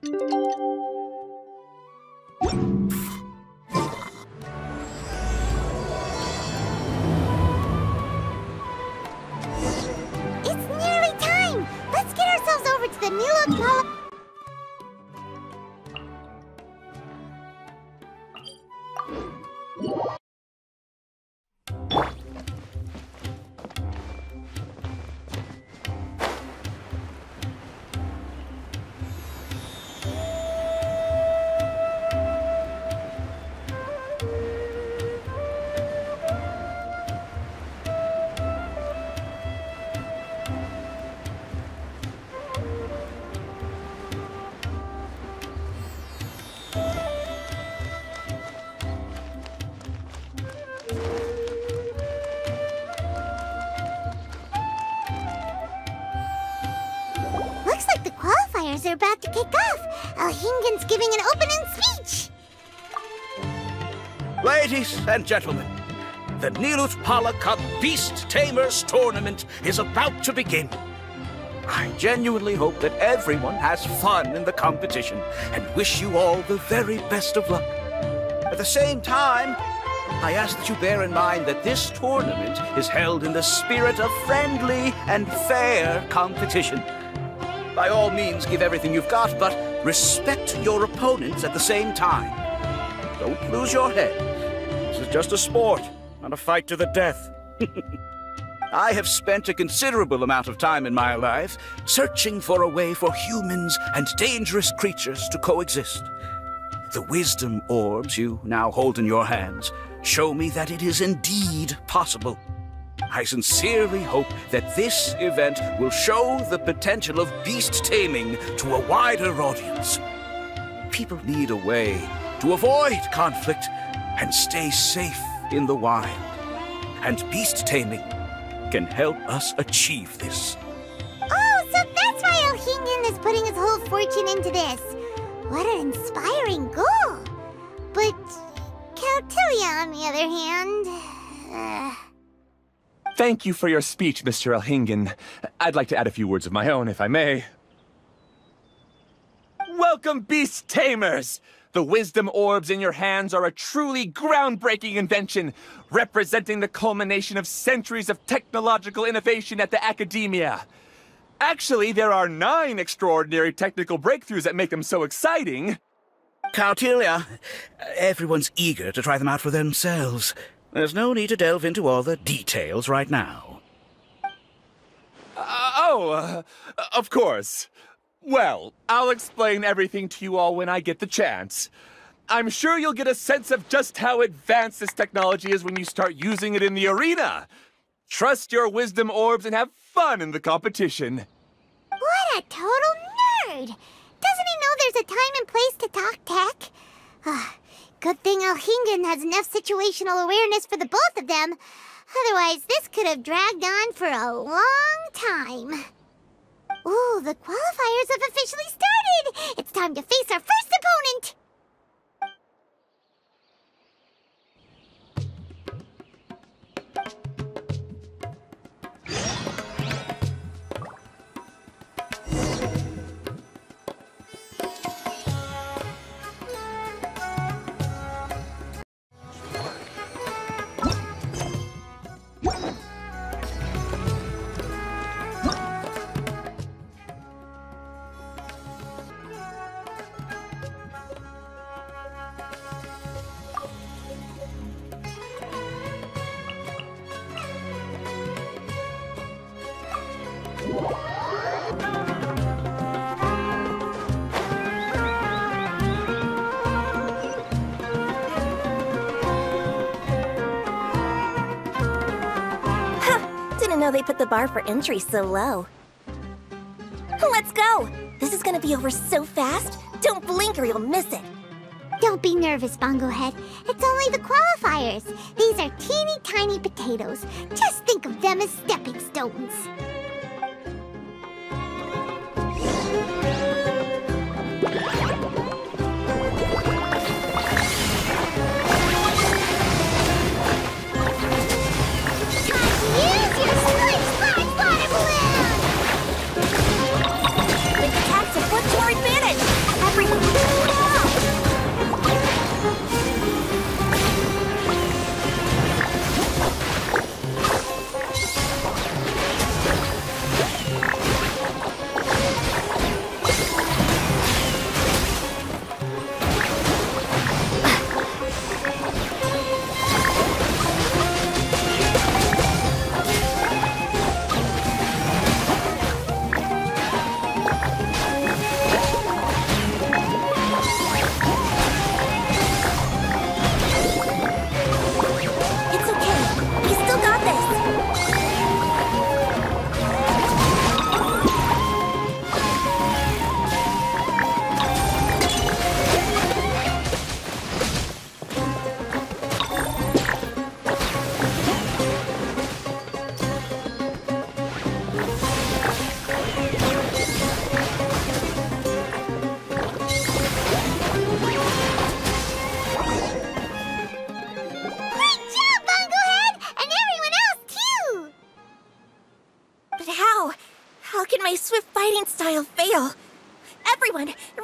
It's nearly time! Let's get ourselves over to the Nilotpala... Are about to kick off. Alhingen's giving an opening speech. Ladies and gentlemen, the Nilotpala Cup Beast Tamers Tournament is about to begin. I genuinely hope that everyone has fun in the competition and wish you all the very best of luck. At the same time, I ask that you bear in mind that this tournament is held in the spirit of friendly and fair competition. By all means, give everything you've got, but respect your opponents at the same time. Don't lose your head. This is just a sport, not a fight to the death. I have spent a considerable amount of time in my life searching for a way for humans and dangerous creatures to coexist. The wisdom orbs you now hold in your hands show me that it is indeed possible. I sincerely hope that this event will show the potential of beast taming to a wider audience. People need a way to avoid conflict and stay safe in the wild. And beast taming can help us achieve this. Oh, so that's why Alhingen is putting his whole fortune into this. What an inspiring goal. But Caltilia, on the other hand... Thank you for your speech, Mr. Alhingen. I'd like to add a few words of my own, if I may. Welcome, Beast Tamers! The wisdom orbs in your hands are a truly groundbreaking invention, representing the culmination of centuries of technological innovation at the academia. Actually, there are 9 extraordinary technical breakthroughs that make them so exciting. Caltilia, everyone's eager to try them out for themselves. There's no need to delve into all the details right now. Of course. Well, I'll explain everything to you all when I get the chance. I'm sure you'll get a sense of just how advanced this technology is when you start using it in the arena. Trust your wisdom orbs and have fun in the competition. What a total nerd! Doesn't he know there's a time and place to talk tech? Good thing Alhingen has enough situational awareness for the both of them. Otherwise, this could have dragged on for a long time. Ooh, the qualifiers have officially started! It's time to face our first opponent! Didn't know they put the bar for entry so low. Let's go! This is gonna be over so fast. Don't blink or you'll miss it. Don't be nervous, Bongo Head. It's only the qualifiers. These are teeny tiny potatoes. Just think of them as stepping stones.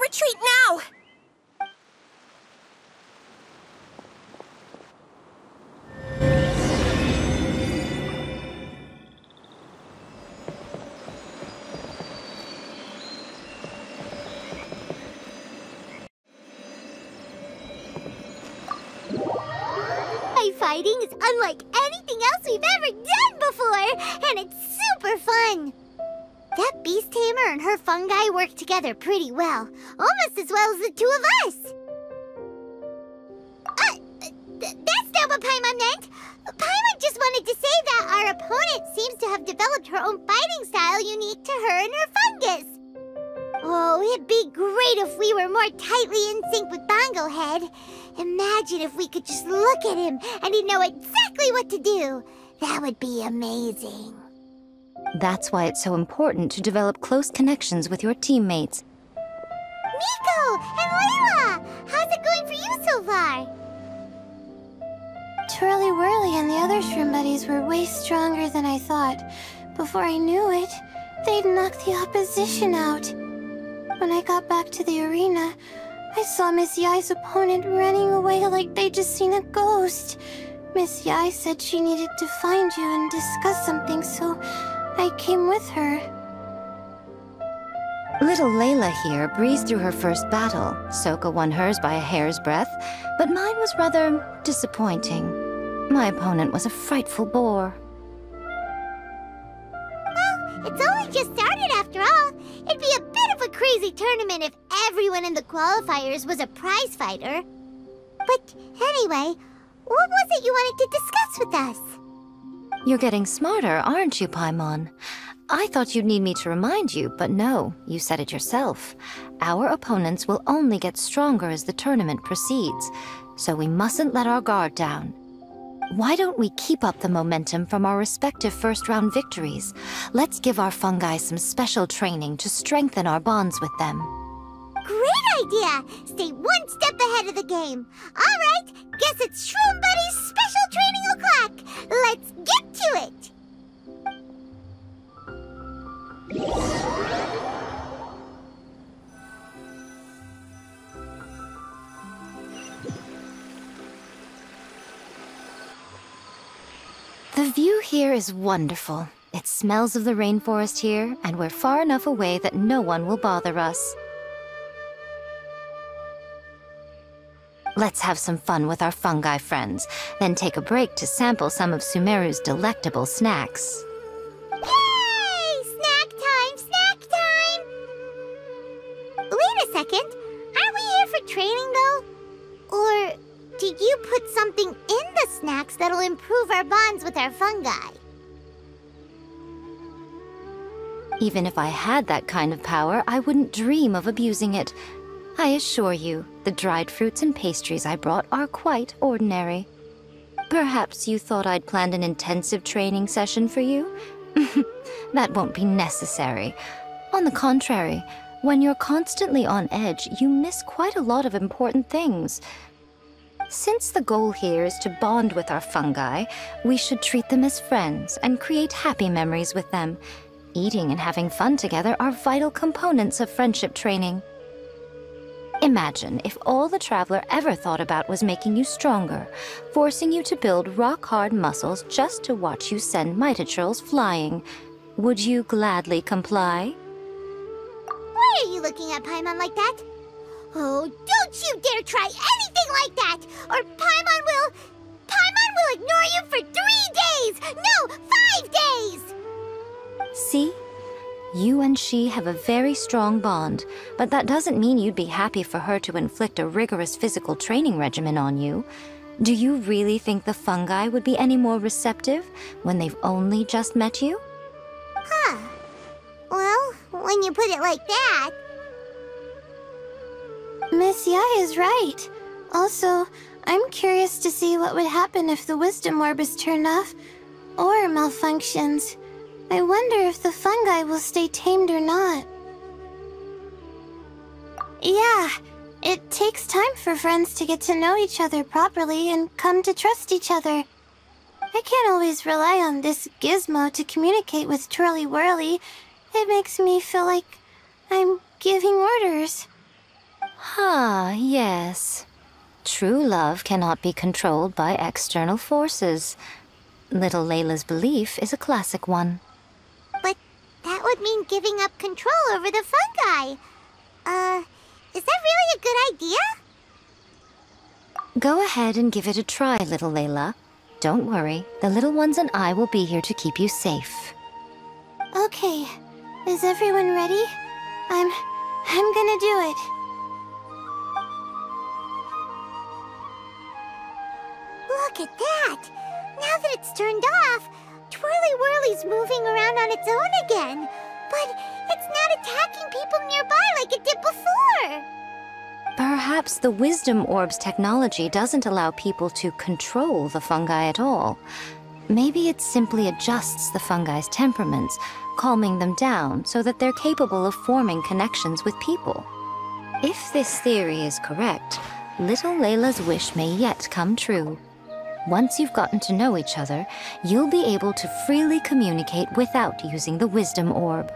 Retreat now! Fighting is unlike anything else we've ever done before, and it's super fun. That beast tamer and her fungi work together pretty well, almost as well as the two of us. That's not what Paimon meant. Paimon just wanted to say that our opponent seems to have developed her own fighting style unique to her and her fungus. Oh, it'd be great if we were more tightly in sync with Bongo Head. Imagine if we could just look at him and he'd know exactly what to do. That would be amazing. That's why it's so important to develop close connections with your teammates. Miko and Layla! How's it going for you so far? Twirly Whirly and the other shroom buddies were way stronger than I thought. Before I knew it, they'd knocked the opposition out. When I got back to the arena, I saw Miss Yai's opponent running away like they'd just seen a ghost. Miss Yai said she needed to find you and discuss something, so I came with her. Little Layla here breezed through her first battle. Soka won hers by a hair's breadth, but mine was rather disappointing. My opponent was a frightful bore. Well, it's only just started after all. It'd be a bit of a crazy tournament if everyone in the qualifiers was a prize fighter. But anyway, what was it you wanted to discuss with us? You're getting smarter, aren't you, Paimon? I thought you'd need me to remind you, but no, you said it yourself. Our opponents will only get stronger as the tournament proceeds, so we mustn't let our guard down. Why don't we keep up the momentum from our respective first-round victories? Let's give our fungi some special training to strengthen our bonds with them. Great idea! Stay one step ahead of the game. All right, guess it's Shroom Buddy's special training o'clock. Let's get to it! The view here is wonderful. It smells of the rainforest here, and we're far enough away that no one will bother us. Let's have some fun with our fungi friends, then take a break to sample some of Sumeru's delectable snacks. Yay! Snack time! Snack time! Wait a second. Aren't we here for training, though? Or did you put something in the snacks that'll improve our bonds with our fungi? Even if I had that kind of power, I wouldn't dream of abusing it. I assure you, the dried fruits and pastries I brought are quite ordinary. Perhaps you thought I'd planned an intensive training session for you? That won't be necessary. On the contrary, when you're constantly on edge, you miss quite a lot of important things. Since the goal here is to bond with our fungi, we should treat them as friends and create happy memories with them. Eating and having fun together are vital components of friendship training. Imagine if all the Traveler ever thought about was making you stronger, forcing you to build rock-hard muscles just to watch you send Mitatrolls flying. Would you gladly comply? Why are you looking at Paimon like that? Oh, don't you dare try anything like that, or Paimon will ignore you for 3 days! No, 5 days! See? You and she have a very strong bond, but that doesn't mean you'd be happy for her to inflict a rigorous physical training regimen on you. Do you really think the fungi would be any more receptive when they've only just met you? Huh. Well, when you put it like that... Miss Yai is right. Also, I'm curious to see what would happen if the wisdom orb is turned off or malfunctions. I wonder if the fungi will stay tamed or not. Yeah, it takes time for friends to get to know each other properly and come to trust each other. I can't always rely on this gizmo to communicate with Twirly Whirly. It makes me feel like I'm giving orders. Ah, yes. True love cannot be controlled by external forces. Little Layla's belief is a classic one. But that would mean giving up control over the fungi. Is that really a good idea? Go ahead and give it a try, little Layla. Don't worry, the little ones and I will be here to keep you safe. Okay, is everyone ready? I'm gonna do it. Look at that! Now that it's turned off, Twirly Whirly's moving around on its own again. But it's not attacking people nearby like it did before. Perhaps the Wisdom Orb's technology doesn't allow people to control the fungi at all. Maybe it simply adjusts the fungi's temperaments, calming them down so that they're capable of forming connections with people. If this theory is correct, little Layla's wish may yet come true. Once you've gotten to know each other, you'll be able to freely communicate without using the Wisdom Orb.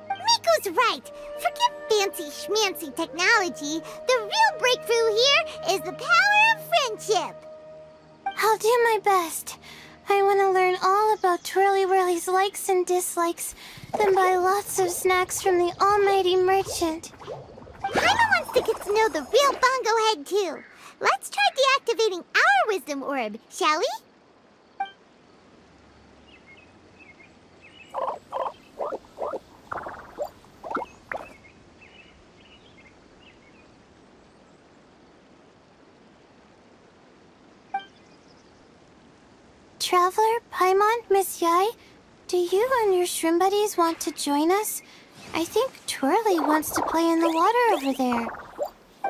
Miko's right! Forget fancy schmancy technology. The real breakthrough here is the power of friendship. I'll do my best. I want to learn all about Twirly Whirly's likes and dislikes, then buy lots of snacks from the almighty merchant. Paimon wants to get to know the real Bongo Head too. Let's try deactivating our Wisdom Orb, shall we? Traveler, Paimon, Miss Yai, do you and your shrimp buddies want to join us? I think Twirly wants to play in the water over there.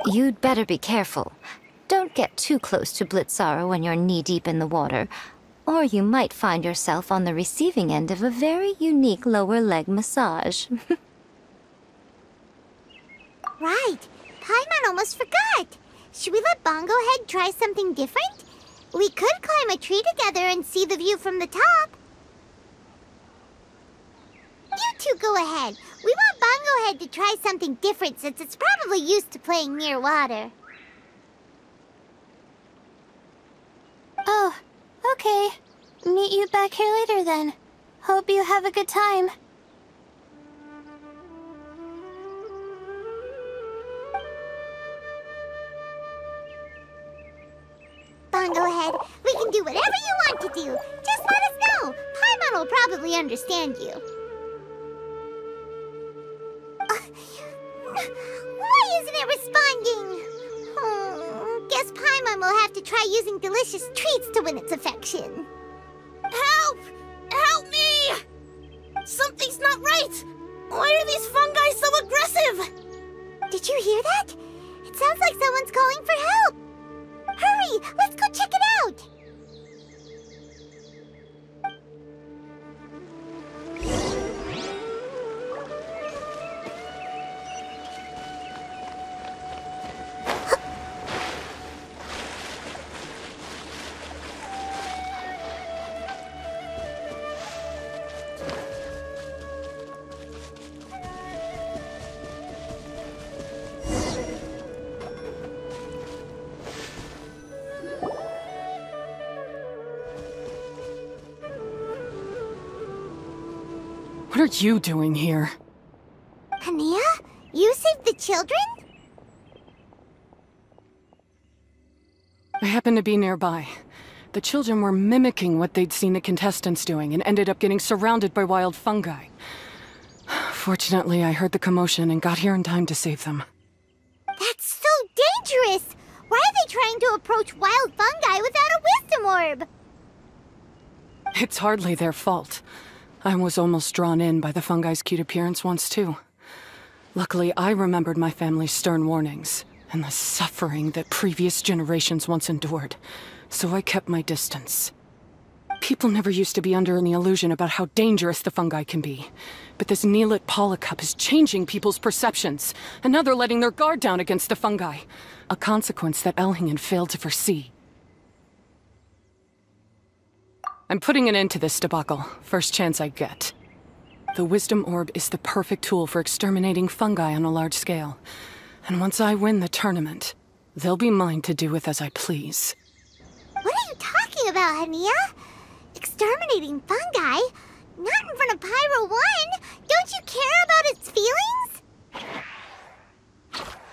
You'd better be careful. Don't get too close to Blitzara when you're knee-deep in the water, or you might find yourself on the receiving end of a very unique lower leg massage. Right. Paimon almost forgot. Should we let Bongo Head try something different? We could climb a tree together and see the view from the top. You two go ahead. We want Bongo Head to try something different since it's probably used to playing near water. Oh, okay. Meet you back here later then. Hope you have a good time. Bongo Head, we can do whatever you want to do. Just let us know. Paimon will probably understand you. Why isn't it responding? Guess Paimon will have to try using delicious treats to win its affection. Help! Help me! Something's not right! Why are these fungi so aggressive? Did you hear that? It sounds like someone's calling for help. Hurry! Let's go check it out! What are you doing here? Hania? You saved the children? I happened to be nearby. The children were mimicking what they'd seen the contestants doing and ended up getting surrounded by wild fungi. Fortunately, I heard the commotion and got here in time to save them. That's so dangerous! Why are they trying to approach wild fungi without a wisdom orb? It's hardly their fault. I was almost drawn in by the fungi's cute appearance once too. Luckily, I remembered my family's stern warnings and the suffering that previous generations once endured, so I kept my distance. People never used to be under any illusion about how dangerous the fungi can be, but this Nilotpala Cup is changing people's perceptions, and now they're letting their guard down against the fungi, a consequence that Elhingen failed to foresee. I'm putting an end to this debacle, first chance I get. The Wisdom Orb is the perfect tool for exterminating fungi on a large scale. And once I win the tournament, they'll be mine to do with as I please. What are you talking about, Hania? Exterminating fungi? Not in front of Pyro 1! Don't you care about its feelings?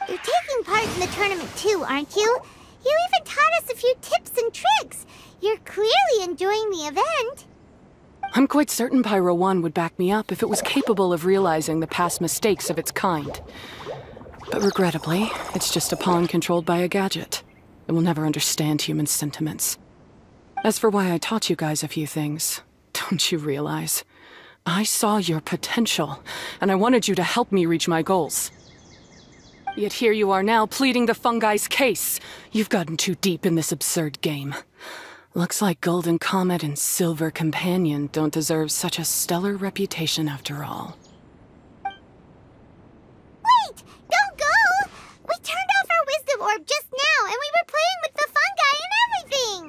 You're taking part in the tournament too, aren't you? You even taught us a few tips and tricks. You're clearly enjoying the event. I'm quite certain Pyro 1 would back me up if it was capable of realizing the past mistakes of its kind. But regrettably, it's just a pawn controlled by a gadget. It will never understand human sentiments. As for why I taught you guys a few things, don't you realize? I saw your potential, and I wanted you to help me reach my goals. Yet here you are now, pleading the fungi's case. You've gotten too deep in this absurd game. Looks like Golden Comet and Silver Companion don't deserve such a stellar reputation after all. Wait! Don't go! We turned off our wisdom orb just now, and we were playing with the fungi and everything!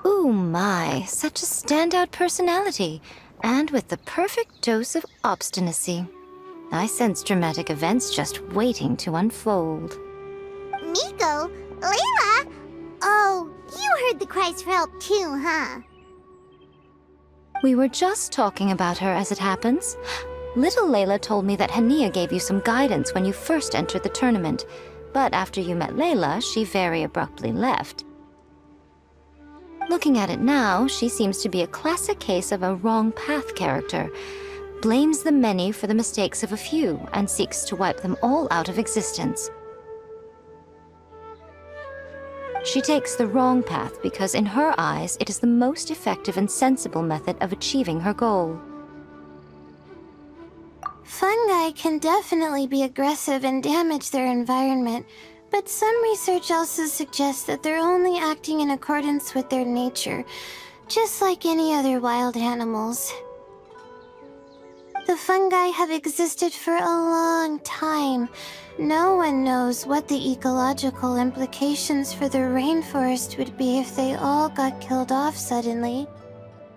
Ooh my, such a standout personality, and with the perfect dose of obstinacy. I sense dramatic events just waiting to unfold. Miko? Layla? Oh, you heard the cries for help too, huh? We were just talking about her as it happens. Little Layla told me that Hania gave you some guidance when you first entered the tournament, but after you met Layla, she very abruptly left. Looking at it now, she seems to be a classic case of a wrong path character. Blames the many for the mistakes of a few, and seeks to wipe them all out of existence. She takes the wrong path because in her eyes, it is the most effective and sensible method of achieving her goal. Fungi can definitely be aggressive and damage their environment, but some research also suggests that they're only acting in accordance with their nature, just like any other wild animals. The fungi have existed for a long time. No one knows what the ecological implications for the rainforest would be if they all got killed off suddenly.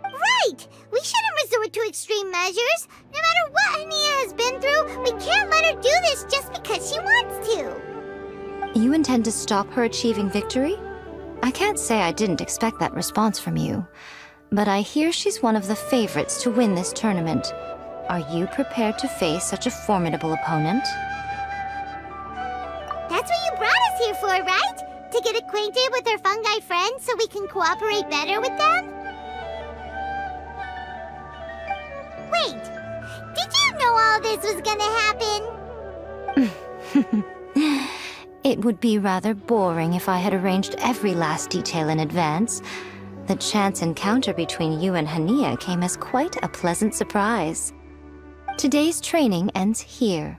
Right! We shouldn't resort to extreme measures. No matter what Hania has been through, we can't let her do this just because she wants to. You intend to stop her achieving victory? I can't say I didn't expect that response from you, but I hear she's one of the favorites to win this tournament. Are you prepared to face such a formidable opponent? That's what you brought us here for, right? To get acquainted with our fungi friends so we can cooperate better with them? Wait, did you know all this was gonna happen? It would be rather boring if I had arranged every last detail in advance. The chance encounter between you and Hania came as quite a pleasant surprise. Today's training ends here.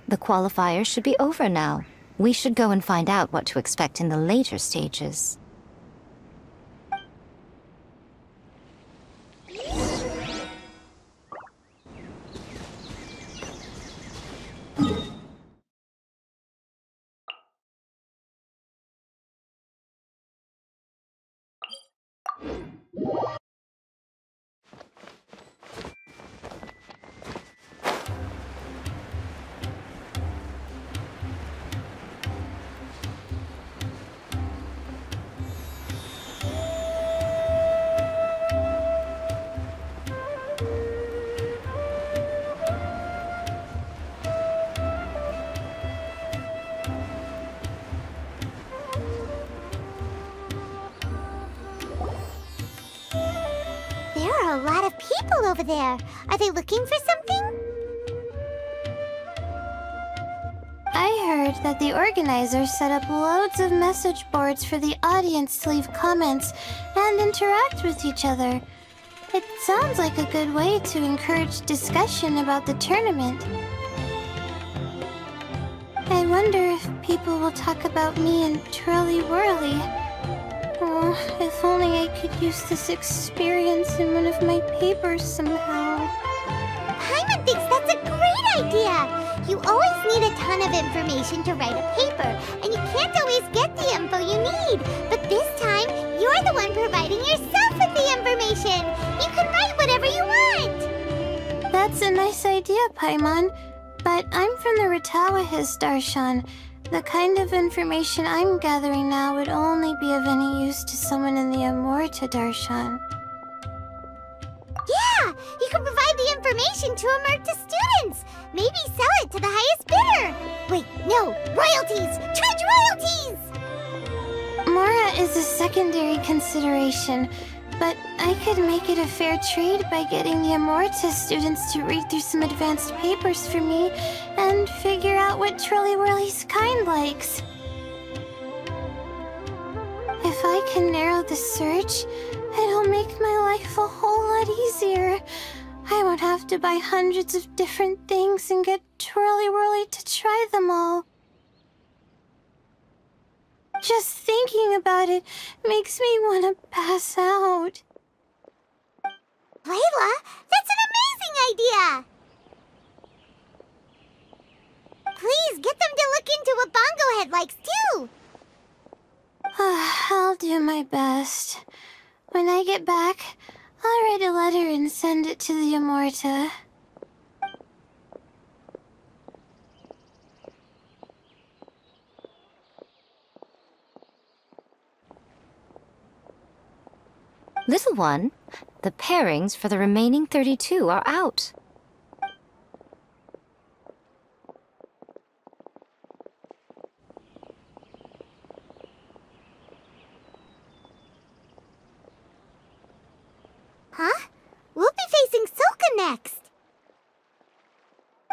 The qualifiers should be over now. We should go and find out what to expect in the later stages. A lot of people over there. Are they looking for something? I heard that the organizers set up loads of message boards for the audience to leave comments and interact with each other. It sounds like a good way to encourage discussion about the tournament. I wonder if people will talk about me and Twirly Whirly. Oh, if only I could use this experience in one of my papers somehow. Paimon thinks that's a great idea! You always need a ton of information to write a paper, and you can't always get the info you need. But this time, you're the one providing yourself with the information! You can write whatever you want! That's a nice idea, Paimon. But But I'm from the Ratawa Darshan. The kind of information I'm gathering now would only be of any use to someone in the Amorta Darshan. Yeah, you can provide the information to Amurta students. Maybe sell it to the highest bidder. Wait, no, royalties! Charge royalties! Mora is a secondary consideration, but I could make it a fair trade by getting the Amorta students to read through some advanced papers for me and figure out what Twirly Whirly's kind likes. If I can narrow the search, it'll make my life a whole lot easier. I won't have to buy hundreds of different things and get Twirly Whirly to try them all. Just thinking about it makes me want to pass out. Layla, that's an amazing idea! Please, get them to look into what Bongo Head likes, too! I'll do my best. When I get back, I'll write a letter and send it to the Amorta. Little one, the pairings for the remaining 32 are out. Huh? We'll be facing Soka next.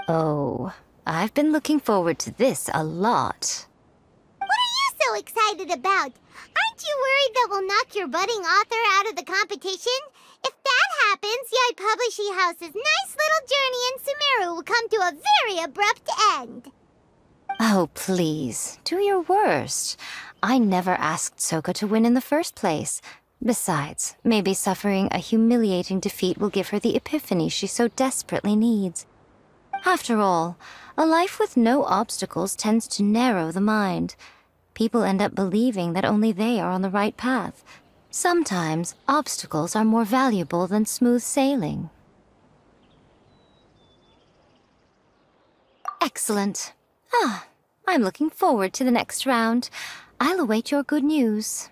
Oh, I've been looking forward to this a lot. What are you so excited about? Aren't you worried that we'll knock your budding author out of the competition? If that happens, Yai Publishing House's nice little journey in Sumeru will come to a very abrupt end. Oh, please, do your worst. I never asked Soka to win in the first place. Besides, maybe suffering a humiliating defeat will give her the epiphany she so desperately needs. After all, a life with no obstacles tends to narrow the mind. People end up believing that only they are on the right path. Sometimes, obstacles are more valuable than smooth sailing. Excellent. I'm looking forward to the next round. I'll await your good news.